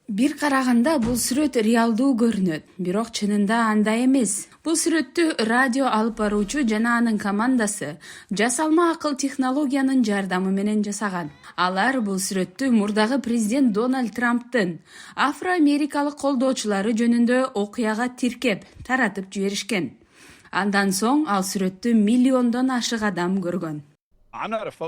Бир караганда бул сүрөт реалдуу көрүнөт, бирок чынында андай эмес. Бул сүрөттү радио алып баруучу жана анын командасы жасалма акыл технологиянын жардамы менен жасаган. Алар бул сүрөттү мурдагы президент Дональд Трамптын афро-америкалык колдоочулары жөнүндө окуяга тиркеп, таратып жиберишкен. Андан соң ал сүрөттү миллиондон ашык адам көргөн.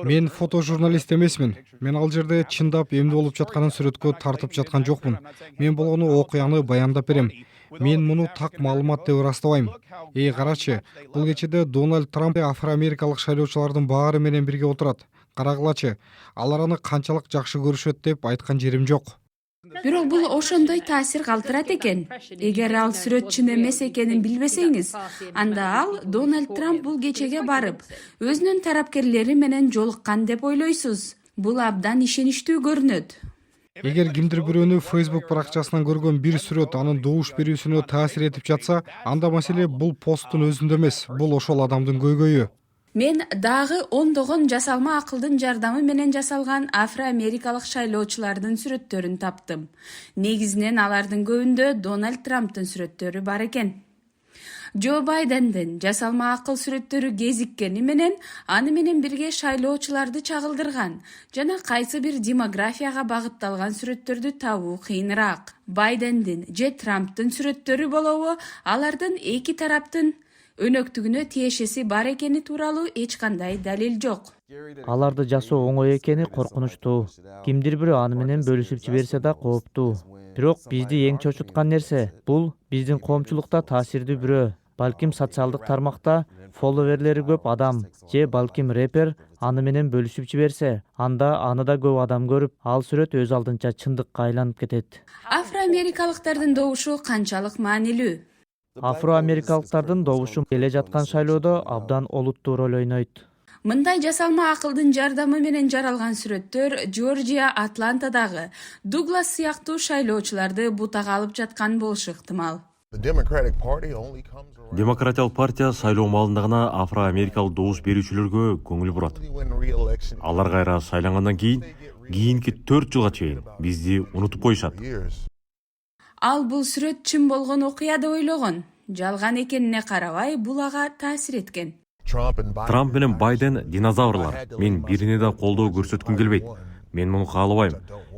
Мен фотожурналист эмесмин. Мен ал жерде чындап эмне болуп жатканын сүрөткө тартып жаткан жокмун. Мен болгону окуяны баяндап берем. Мен муну так маалымат деп ырастабайм. Карачы, бул кечеде Дональд Трамп афро-америкалык шайлоочулардын баары менен бирге отурат. Карагылачы, алар аны канчалык жакшы көрүшөт деп айткан жерим жок. Бирок бул ошондой таасир калтырат экен. Эгер ал сүрөт чын эмес экенин билбесеңиз, анда ал Дональд Трамп бул кечеге барып, өзүнүн тарапкерлери менен жолуккан деп ойлойсуз. Бул абдан ишеничтүү көрүнөт. Эгер кимдир бирөөнү Facebook баракчасынан көргөн бир сүрөт анын добуш берүүсүнө таасир этип жатса, анда маселе бул посттун өзүндө эмес, бул ошол адамдын көйгөйү. Мен дагы ондогон жасалма акылдын жардамы менен жасалган афро-америкалык шайлоочулардын сүрөттөрүн таптым. Негизинен алардын көбүндө Дональд Трамптын сүрөттөрү бар экен. Джо Байдендин жасалма акыл сүрөттөрү кезиккени менен аны менен бирге шайлоочуларды чагылдырган жана кайсы бир демографияга багытталган сүрөттөрдү табуу кыйыныраак. Байдендин же Трамптын сүрөттөрү болобу, алардын эки тараптын өнөктүгүнө тиешеси бар экени тууралуу эч кандай далил жок. Аларды жасоо оңой экени коркунучтуу. Кимдир бирөө аны менен бөлүшүп жиберсе да кооптуу. Бирок бизди эң чочуткан нерсе бул биздин коомчулукта таасирдүү бирөө, балким социалдык тармакта фолловерлери көп адам же балким рэпер аны менен бөлүшүп жиберсе, анда аны да көп адам көрүп, ал сүрөт өз алдынча чындыкка айланып кетет. Афро-америкалыктардын добушу канчалык маанилүү? Афро-америкалыктардын добушу келе жаткан шайлоодо абдан олуттуу роль ойнойт. Мындай жасалма акылдын жардамы менен жаралган сүрөттөр Жоржия, Атлантадагы Дуглас сыяктуу шайлоочуларды бутага алып жаткан болушу ыктымал. Демократиялык партия шайлоо маалында гана афро-америкалык добуш берүүчүлөргө көңүл бурат. Алар кайра шайлангандан кийинки 4 жылга чейин бизди унутуп коюшат. Ал бул сүрөт чын болгон окуя деп ойлогон. Жалган экенине карабай, бул ага таасир эткен. Трамп менен Байден динозаврлар. Мен бирине да колдоо көрсөткүм келбейт. Мен муну каалабайм.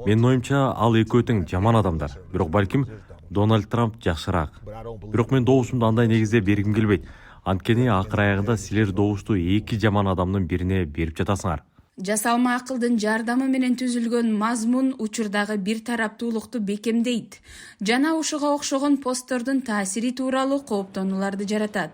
Менин оюмча ал экөө тең жаман адамдар. Бирок балким Дональд Трамп жакшыраак. Бирок мен добушумду андай негизде бергим келбейт. Анткени акыр аягында силер добушту эки жаман адамдын бирине берип жатасыңар. Жасалма акылдын жардамы менен түзүлгөн мазмун учурдагы бир тараптуулукту бекемдейт жана ушуга окшогон посттордун таасири тууралуу кооптонууларды жаратат.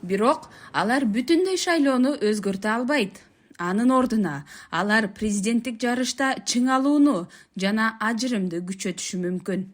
Бирок алар бүтүндөй шайлоону өзгөртө албайт. Анын ордуна алар президенттик жарышта чыңалууну жана ажырымды күчөтүшү мүмкүн.